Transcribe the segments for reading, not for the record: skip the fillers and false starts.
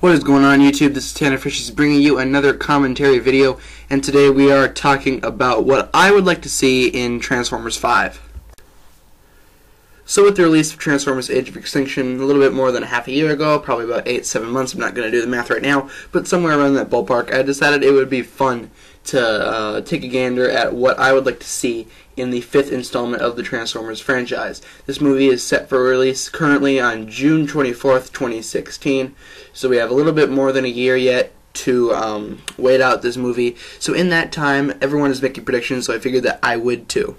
What is going on YouTube? This is TannerFishies bringing you another commentary video, and today we are talking about what I would like to see in Transformers 5. So with the release of Transformers Age of Extinction a little bit more than half a year ago, probably about 8-7 months, I'm not going to do the math right now, but somewhere around that ballpark, I decided it would be fun to take a gander at what I would like to see in the 5th installment of the Transformers franchise. This movie is set for release currently on June 24th, 2016, so we have a little bit more than a year yet to wait out this movie. So in that time, everyone is making predictions, so I figured that I would too.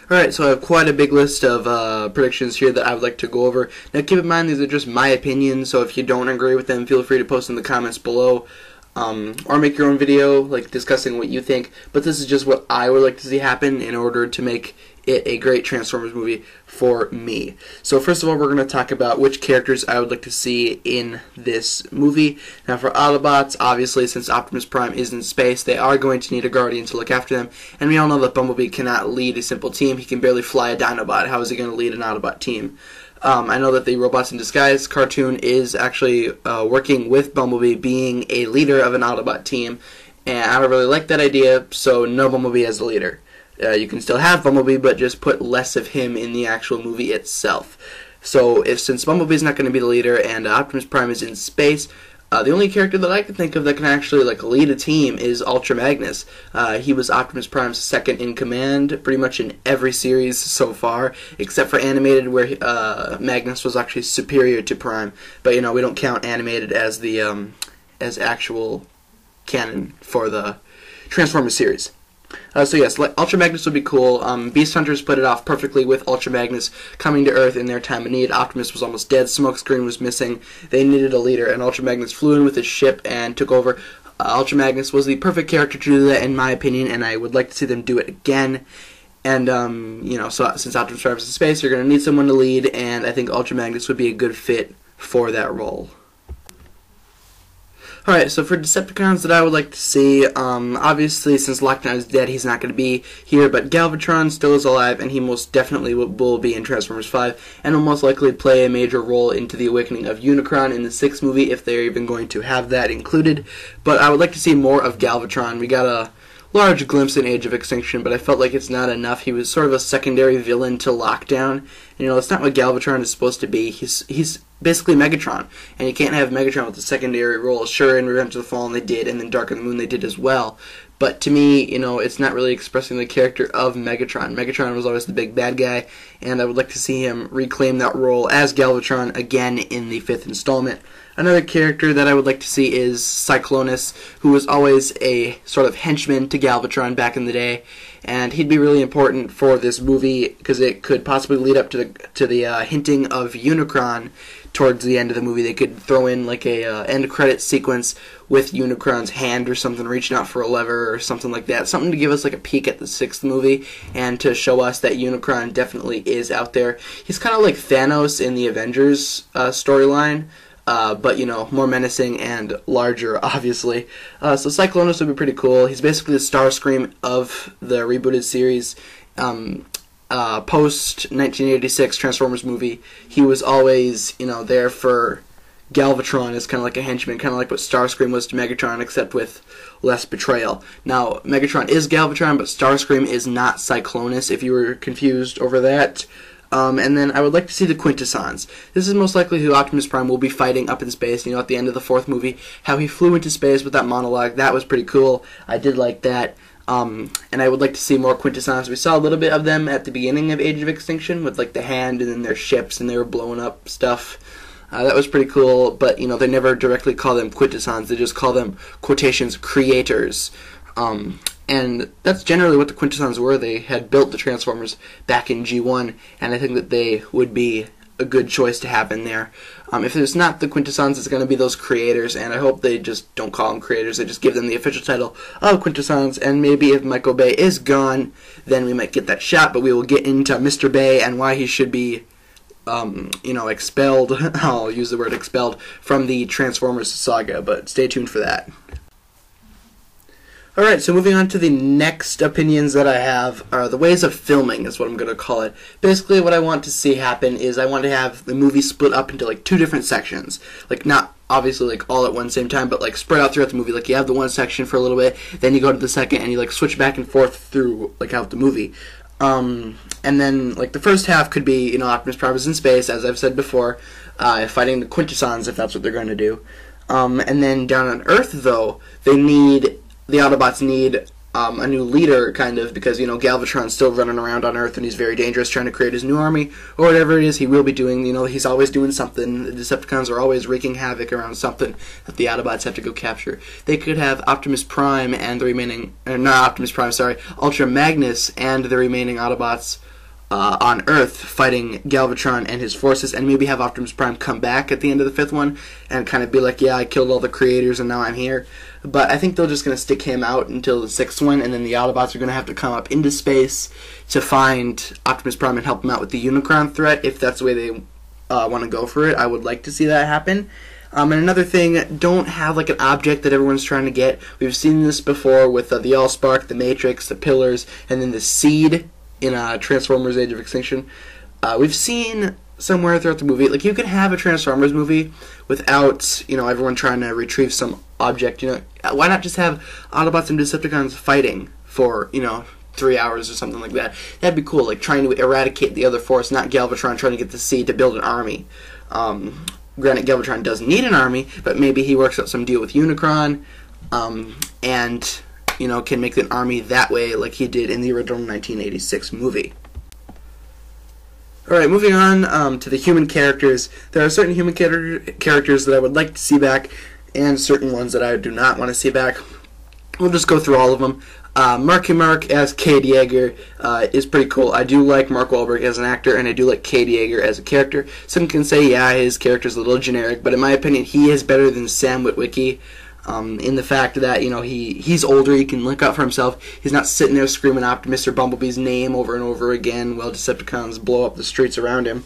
Alright, so I have quite a big list of predictions here that I would like to go over. Now keep in mind, these are just my opinions, so if you don't agree with them, feel free to post in the comments below. Or make your own video, like discussing what you think, but this is just what I would like to see happen in order to make it a great Transformers movie for me. So first of all, we're going to talk about which characters I would like to see in this movie. Now for Autobots, obviously since Optimus Prime is in space, they are going to need a Guardian to look after them, and we all know that Bumblebee cannot lead a simple team. He can barely fly a Dinobot. How is he going to lead an Autobot team? I know that the Robots in Disguise cartoon is actually working with Bumblebee being a leader of an Autobot team, and I don't really like that idea, so no Bumblebee as a leader. You can still have Bumblebee, but just put less of him in the actual movie itself. So since Bumblebee's not going to be the leader and Optimus Prime is in space, the only character that I can think of that can actually lead a team is Ultra Magnus. He was Optimus Prime's second in command pretty much in every series so far, except for animated, where Magnus was actually superior to Prime. But we don't count animated as the as actual canon for the Transformers series. So yes, Ultra Magnus would be cool. Beast Hunters put it off perfectly with Ultra Magnus coming to Earth in their time of need. Optimus was almost dead, Smokescreen was missing, they needed a leader, and Ultra Magnus flew in with his ship and took over. Ultra Magnus was the perfect character to do that in my opinion, and I would like to see them do it again. And, so since Optimus Prime is in space, you're going to need someone to lead, and I think Ultra Magnus would be a good fit for that role. Alright, so for Decepticons that I would like to see, obviously since Lockdown is dead, he's not going to be here, but Galvatron still is alive, and he most definitely will be in Transformers 5, and will most likely play a major role into the awakening of Unicron in the 6th movie, if they're even going to have that included. But I would like to see more of Galvatron. We got a large glimpse in Age of Extinction, but I felt like it's not enough. He was sort of a secondary villain to Lockdown. It's not what Galvatron is supposed to be. He's basically Megatron, and you can't have Megatron with a secondary role. Sure, in Revenge of the Fallen they did, and then Dark of the Moon they did as well. But to me, it's not really expressing the character of Megatron. Megatron was always the big bad guy, and I would like to see him reclaim that role as Galvatron again in the 5th installment. Another character that I would like to see is Cyclonus, who was always a sort of henchman to Galvatron back in the day, and he'd be really important for this movie because it could possibly lead up to the hinting of Unicron towards the end of the movie. They could throw in a end credit sequence with Unicron's hand or something reaching out for a lever or something like that. Something to give us a peek at the 6th movie and to show us that Unicron definitely is out there. He's kind of like Thanos in the Avengers storyline. But more menacing and larger, obviously. So Cyclonus would be pretty cool. He's basically the Starscream of the rebooted series. Post 1986 Transformers movie, he was always, there for Galvatron as kind of like a henchman, kind of like what Starscream was to Megatron, except with less betrayal. Now, Megatron is Galvatron, but Starscream is not Cyclonus, if you were confused over that. And then I would like to see the Quintessons. This is most likely who Optimus Prime will be fighting up in space, at the end of the 4th movie. How he flew into space with that monologue, that was pretty cool. I did like that. And I would like to see more Quintessons. We saw a little bit of them at the beginning of Age of Extinction with the hand and then their ships and they were blowing up stuff. That was pretty cool, but they never directly call them Quintessons. They just call them, quotations, creators. And that's generally what the Quintessons were. They had built the Transformers back in G1, and I think that they would be a good choice to have in there. If it's not the Quintessons, it's going to be those creators, and I hope they just don't call them creators. They just give them the official title of Quintessons, and maybe if Michael Bay is gone, then we might get that shot, but we will get into Mr. Bay and why he should be expelled. I'll use the word expelled from the Transformers saga, but stay tuned for that. Alright, so moving on to the next opinions that I have are the ways of filming is what I'm going to call it. Basically what I want to see happen is I want to have the movie split up into like 2 different sections. Like not obviously like all at one same time, but like spread out throughout the movie. Like you have the one section for a little bit, then you go to the second and you like switch back and forth through like out the movie. And then like the first half could be, you know, Optimus Prime is in space, as I've said before, fighting the Quintessons if that's what they're going to do. And then down on Earth though, the Autobots need a new leader, kind of, because, you know, Galvatron's still running around on Earth and he's very dangerous trying to create his new army, or whatever it is he will be doing. You know, he's always doing something. The Decepticons are always wreaking havoc around something that the Autobots have to go capture. They could have Optimus Prime and the remaining, not Optimus Prime, sorry, Ultra Magnus and the remaining Autobots on Earth fighting Galvatron and his forces, and maybe have Optimus Prime come back at the end of the 5th one and kind of be like, yeah, I killed all the creators and now I'm here. But I think they're just going to stick him out until the 6th one, and then the Autobots are going to have to come up into space to find Optimus Prime and help him out with the Unicron threat, if that's the way they want to go for it. I would like to see that happen. And another thing, don't have like an object that everyone's trying to get. We've seen this before with the Allspark, the Matrix, the Pillars, and then the Seed in Transformers Age of Extinction. We've seen somewhere throughout the movie, like, you could have a Transformers movie without, you know, everyone trying to retrieve some object. You know, why not just have Autobots and Decepticons fighting for, you know, 3 hours or something like that? That'd be cool, like trying to eradicate the other force, not Galvatron trying to get the Seed to build an army. Granted, Galvatron doesn't need an army, but maybe he works out some deal with Unicron, and, you know, can make an army that way like he did in the original 1986 movie. Alright, moving on to the human characters. There are certain human characters that I would like to see back, and certain ones that I do not want to see back. We'll just go through all of them. Marky Mark as Cade Yeager is pretty cool. I do like Mark Wahlberg as an actor, and I do like Cade Yeager as a character. Some can say, yeah, his character's a little generic, but in my opinion, he is better than Sam Witwicky. In the fact that, you know, he's older, he can look out for himself. He's not sitting there screaming Optimus or Bumblebee's name over and over again while Decepticons blow up the streets around him.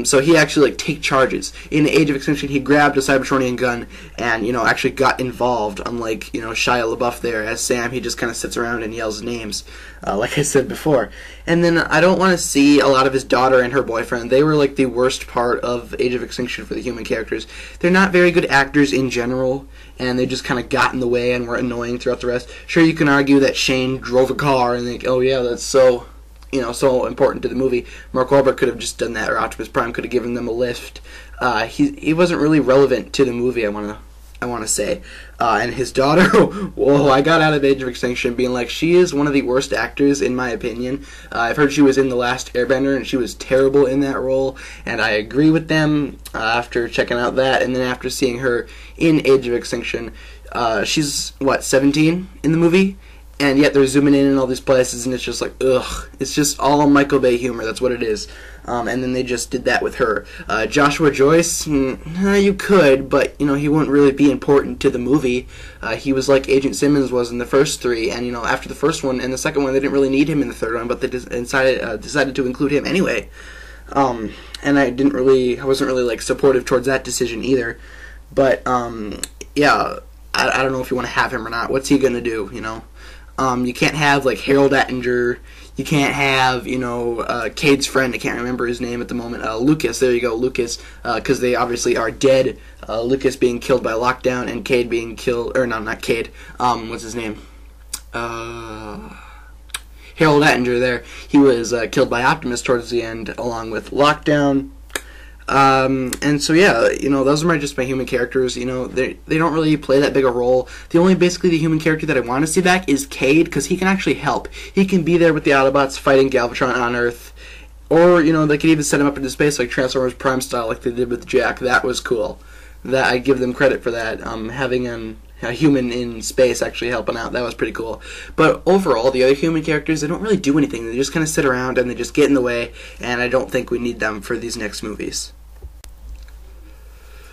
So he actually, like, take charges. In Age of Extinction, he grabbed a Cybertronian gun and, you know, actually got involved, unlike, you know, Shia LaBeouf there. As Sam, he just kind of sits around and yells names, like I said before. And then I don't want to see a lot of his daughter and her boyfriend. They were, like, the worst part of Age of Extinction for the human characters. They're not very good actors in general, and they just kind of got in the way and were annoying throughout the rest. Sure, you can argue that Shane drove a car and think, oh yeah, that's so, you know, so important to the movie. Mark Wahlberg could have just done that, or Optimus Prime could have given them a lift. He wasn't really relevant to the movie, I want to say. And his daughter, whoa, I got out of Age of Extinction being like, she is one of the worst actors in my opinion. I've heard she was in The Last Airbender and she was terrible in that role, and I agree with them after checking out that, and then after seeing her in Age of Extinction. She's, what, 17 in the movie? And yet they're zooming in all these places, and it's just like, ugh. It's just all Michael Bay humor, that's what it is. And then they just did that with her. Joshua Joyce, you could, but, you know, he wouldn't really be important to the movie. He was like Agent Simmons was in the first 3, and, you know, after the first one and the second one, they didn't really need him in the third one, but they decided to include him anyway. And I wasn't really, like, supportive towards that decision either. But, yeah, I don't know if you want to have him or not. What's he gonna do, you know? You can't have, like, Harold Attinger. You can't have, you know, Cade's friend. I can't remember his name at the moment. Lucas. There you go, Lucas. Because they obviously are dead. Lucas being killed by Lockdown and Cade being killed... Or, no, not Cade. What's his name? Harold Attinger there. He was killed by Optimus towards the end, along with Lockdown. And so yeah, you know, those are just my human characters. You know, they don't really play that big a role. The human character that I want to see back is Cade, because he can actually help. He can be there with the Autobots fighting Galvatron on Earth, or, you know, they could even send him up into space like Transformers Prime style, like they did with Jack. That was cool. That I give them credit for that. Having a human in space actually helping out, that was pretty cool. But overall, the other human characters, they don't really do anything. They just kind of sit around and they just get in the way, and I don't think we need them for these next movies.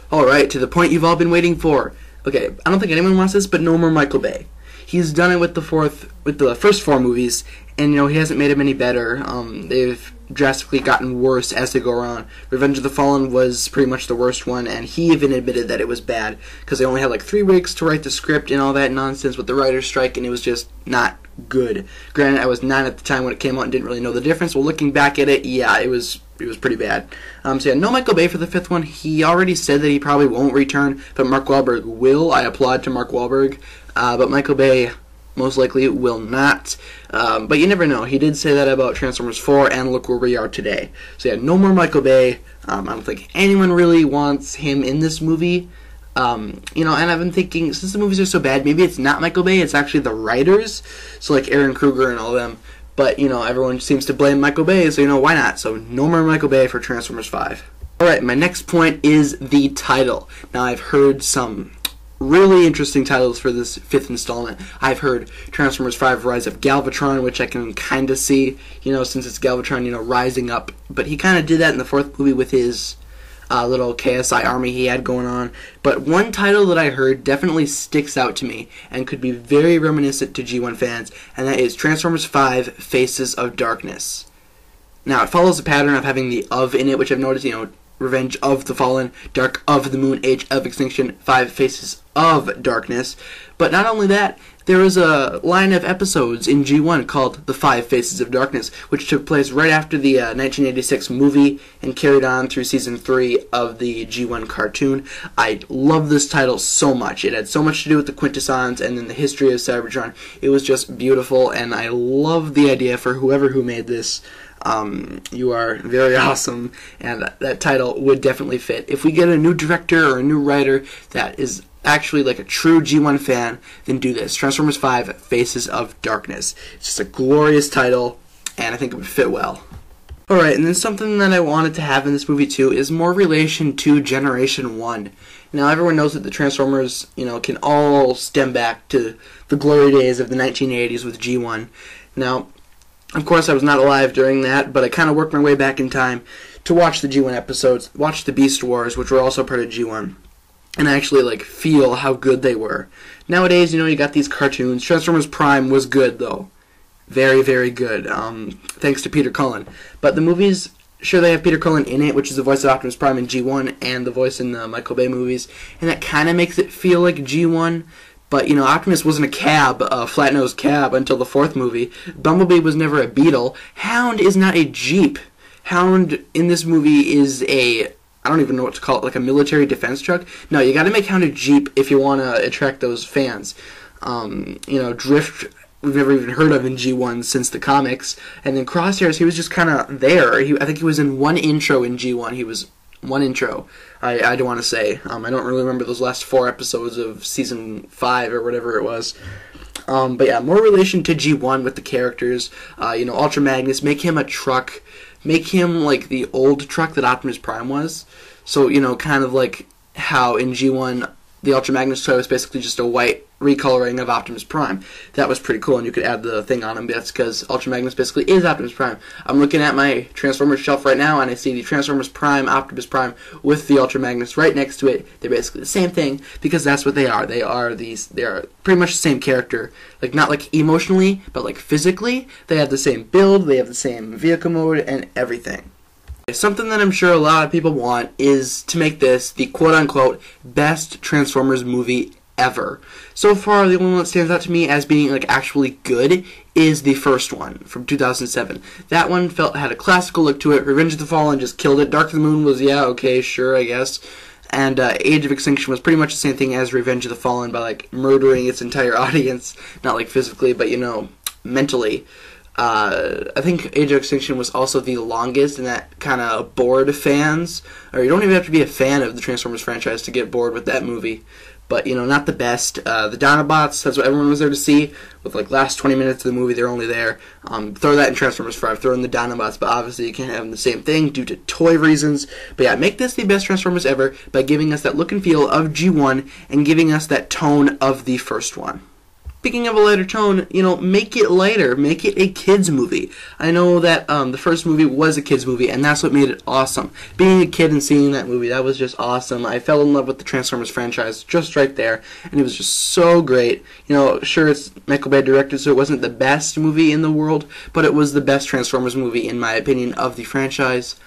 Alright, to the point you've all been waiting for. Okay, I don't think anyone wants this, but no more Michael Bay. He's done it with the first 4 movies, and he hasn't made them any better. They've drastically gotten worse as they go around. Revenge of the Fallen was pretty much the worst one, and he even admitted that it was bad because they only had like 3 weeks to write the script and all that nonsense with the writer's strike, and it was just not good. Granted, I was 9 at the time when it came out and didn't really know the difference. Well, looking back at it, yeah, it was pretty bad. So yeah, no Michael Bay for the 5th one. He already said that he probably won't return, but Mark Wahlberg will. I applaud to Mark Wahlberg, but Michael Bay most likely will not. But you never know. He did say that about Transformers 4, and look where we are today. So yeah, no more Michael Bay. I don't think anyone really wants him in this movie. And I've been thinking, since the movies are so bad, maybe it's not Michael Bay, it's actually the writers. So like Aaron Kruger and all them. But, everyone seems to blame Michael Bay, so, why not? So no more Michael Bay for Transformers 5. Alright, my next point is the title. Now, I've heard some really interesting titles for this 5th installment. I've heard Transformers 5 Rise of Galvatron, which I can kind of see, since it's Galvatron, rising up. But he kind of did that in the 4th movie with his little KSI army he had going on. But one title that I heard definitely sticks out to me and could be very reminiscent to G1 fans, and that is Transformers 5 Faces of Darkness. Now, it follows the pattern of having the "of" in it, which I've noticed, Revenge of the Fallen, Dark of the Moon, Age of Extinction, 5 Faces of Darkness. But not only that, there was a line of episodes in G1 called The 5 Faces of Darkness, which took place right after the 1986 movie and carried on through Season 3 of the G1 cartoon. I love this title so much. It had so much to do with the Quintessons and then the history of Cybertron. It was just beautiful, and I love the idea for whoever who made this. You are very awesome, and that title would definitely fit. If we get a new director or a new writer that is actually like a true G1 fan, then do this. Transformers 5 Faces of Darkness. It's just a glorious title, and I think it would fit well. Alright, and then something that I wanted to have in this movie too is more relation to Generation 1. Now, everyone knows that the Transformers, can all stem back to the glory days of the 1980s with G1. Now, of course, I was not alive during that, but I kind of worked my way back in time to watch the G1 episodes, watch the Beast Wars, which were also part of G1, and actually, feel how good they were. Nowadays, you got these cartoons. Transformers Prime was good, though. Very, very good, thanks to Peter Cullen. But the movies, sure, they have Peter Cullen in it, which is the voice of Optimus Prime in G1, and the voice in the Michael Bay movies, and that kind of makes it feel like G1. But, Optimus wasn't a flat-nosed cab until the 4th movie. Bumblebee was never a Beetle. Hound is not a Jeep. Hound in this movie is I don't even know what to call it, like a military defense truck. No, you gotta make Hound a Jeep if you want to attract those fans. Drift, we've never even heard of in G1 since the comics. And then Crosshairs, he was just kind of there. I think he was in one intro in G1. He was one intro. I don't want to say. I don't really remember those last 4 episodes of Season 5 or whatever it was. But yeah, more relation to G1 with the characters. Ultra Magnus, make him a truck. Make him like the old truck that Optimus Prime was. So, kind of like how in G1 the Ultra Magnus toy was basically just a white recoloring of Optimus Prime. That was pretty cool, and you could add the thing on him. That's because Ultra Magnus basically is Optimus Prime. I'm looking at my Transformers shelf right now, and I see the Transformers Prime, Optimus Prime, with the Ultra Magnus right next to it. They're basically the same thing, because that's what they are. They are pretty much the same character. Not like emotionally, but like physically. They have the same build, they have the same vehicle mode, and everything. Something that I'm sure a lot of people want is to make this the quote-unquote best Transformers movie ever. So far, the only one that stands out to me as being actually good is the first one from 2007. That one had a classical look to it. Revenge of the Fallen just killed it. Dark of the Moon was, yeah, okay, sure, I guess. And Age of Extinction was pretty much the same thing as Revenge of the Fallen by murdering its entire audience, not physically, but mentally. I think Age of Extinction was also the longest, and that kind of bored fans. Or you don't even have to be a fan of the Transformers franchise to get bored with that movie. But, not the best. The Dinobots, that's what everyone was there to see. With, last 20 minutes of the movie, they're only there. Throw that in Transformers 5. Throw in the Dinobots, but obviously you can't have them the same thing due to toy reasons. But yeah, make this the best Transformers ever by giving us that look and feel of G1 and giving us that tone of the first one. speaking of a lighter tone, make it lighter. Make it a kids movie. I know that the first movie was a kids movie, and that's what made it awesome. Being a kid and seeing that movie, that was just awesome. I fell in love with the Transformers franchise just right there, and it was just so great. Sure, it's Michael Bay directed, so it wasn't the best movie in the world, but it was the best Transformers movie, in my opinion, of the franchise.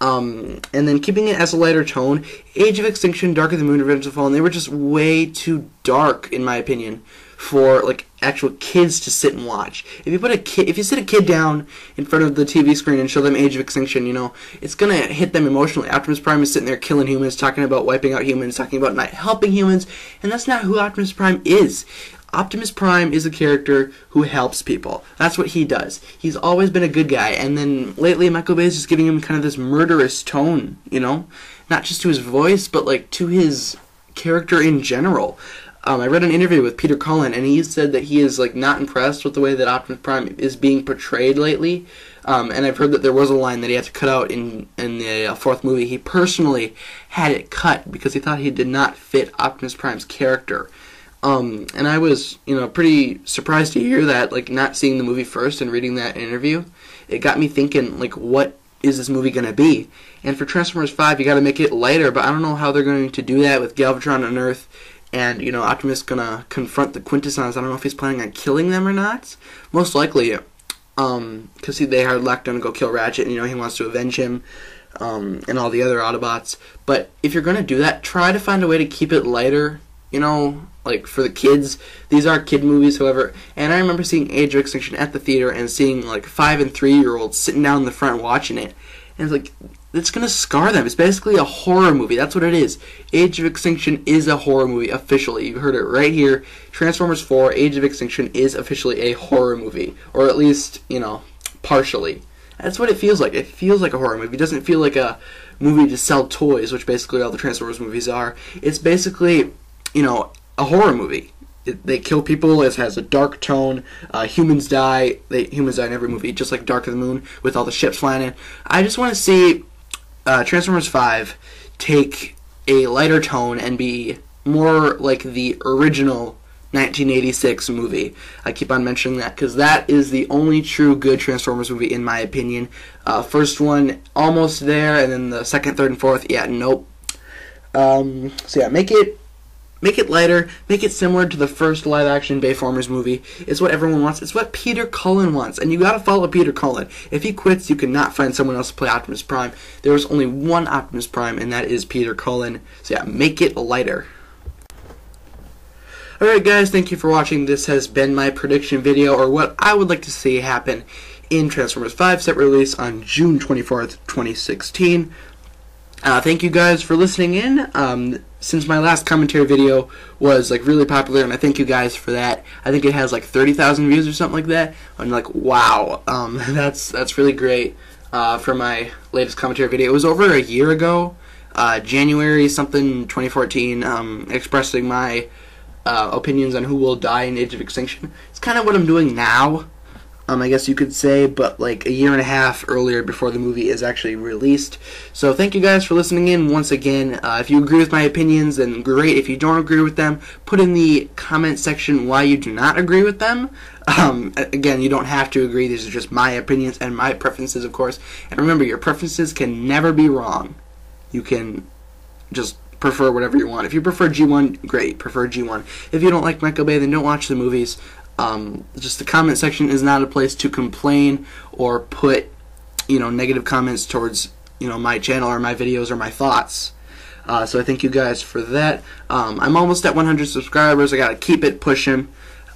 And then keeping it as a lighter tone, Age of Extinction, Dark of the Moon, Revenge of the Fallen, they were just way too dark, in my opinion, for like actual kids to sit and watch. If you sit a kid down in front of the TV screen and show them Age of Extinction, it's gonna hit them emotionally. Optimus Prime is sitting there killing humans, talking about wiping out humans, talking about not helping humans, and that's not who Optimus Prime is. Optimus Prime is a character who helps people. That's what he does. He's always been a good guy, and then lately Michael Bay is just giving him kind of this murderous tone, not just to his voice, but like to his character in general. I read an interview with Peter Cullen, and he said that he is like not impressed with the way that Optimus Prime is being portrayed lately. And I've heard that there was a line that he had to cut out in the fourth movie. He personally had it cut because he thought he did not fit Optimus Prime's character. And I was, pretty surprised to hear that, like, not seeing the movie first and reading that interview. It got me thinking, like, what is this movie going to be? And for Transformers 5, you got to make it lighter, but I don't know how they're going to do that with Galvatron on Earth, and, Optimus going to confront the Quintessons. I don't know if he's planning on killing them or not. Most likely, because they are locked down to go kill Ratchet, and, he wants to avenge him, and all the other Autobots. But if you're going to do that, try to find a way to keep it lighter, like for the kids. These are kid movies, however, and I remember seeing Age of Extinction at the theater and seeing like 5- and 3-year-olds sitting down in the front watching it, and it's like, it's gonna scar them. It's basically a horror movie. That's what it is. Age of Extinction is a horror movie, officially. You heard it right here. Transformers 4, Age of Extinction is officially a horror movie, or at least, partially. That's what it feels like. It feels like a horror movie. It doesn't feel like a movie to sell toys, which basically all the Transformers movies are. It's basically, a horror movie. They kill people. It has a dark tone. Humans die. Humans die in every movie, just like Dark of the Moon with all the ships flying in. I just want to see Transformers 5 take a lighter tone and be more like the original 1986 movie. I keep on mentioning that because that is the only true good Transformers movie in my opinion. First one, almost there, and then the second, third, and fourth, yeah, nope. So yeah, make it lighter, make it similar to the first live-action Bayformers movie. It's what everyone wants. It's what Peter Cullen wants, and you gotta follow Peter Cullen. If he quits, you cannot find someone else to play Optimus Prime. There is only one Optimus Prime, and that is Peter Cullen. So yeah, make it lighter. Alright guys, thank you for watching. This has been my prediction video, or what I would like to see happen in Transformers 5, set release on June 24th, 2016. Thank you guys for listening in. Since my last commentary video was like really popular, and I thank you guys for that. I think it has like 30,000 views or something like that. I'm like, wow, that's really great for my latest commentary video. It was over a year ago, January something 2014, expressing my opinions on who will die in Age of Extinction. It's kind of what I'm doing now, I guess you could say, but like a year and a half earlier before the movie is actually released. So thank you guys for listening in once again. If you agree with my opinions, then great. If you don't agree with them, put in the comment section why you do not agree with them. Again, you don't have to agree. These are just my opinions and my preferences, of course. And remember, your preferences can never be wrong. You can just prefer whatever you want. If you prefer G1, great, prefer G1. If you don't like Michael Bay, then don't watch the movies. Just the comment section is not a place to complain or put, negative comments towards, my channel or my videos or my thoughts. So I thank you guys for that. I'm almost at 100 subscribers. I gotta keep it pushing.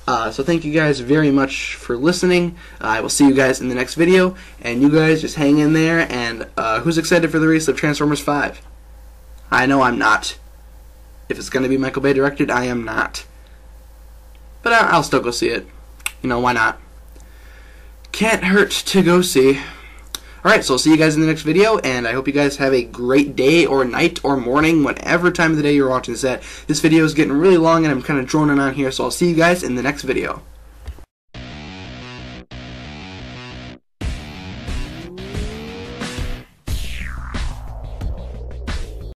So thank you guys very much for listening. I will see you guys in the next video, and you guys just hang in there. And who's excited for the release of Transformers 5? I know I'm not. If it's gonna be Michael Bay directed, I am not. But I'll still go see it. Why not? Can't hurt to go see. Alright, so I'll see you guys in the next video, and I hope you guys have a great day, or night, or morning, whatever time of the day you're watching this at. This video is getting really long, and I'm kind of droning on here, so I'll see you guys in the next video.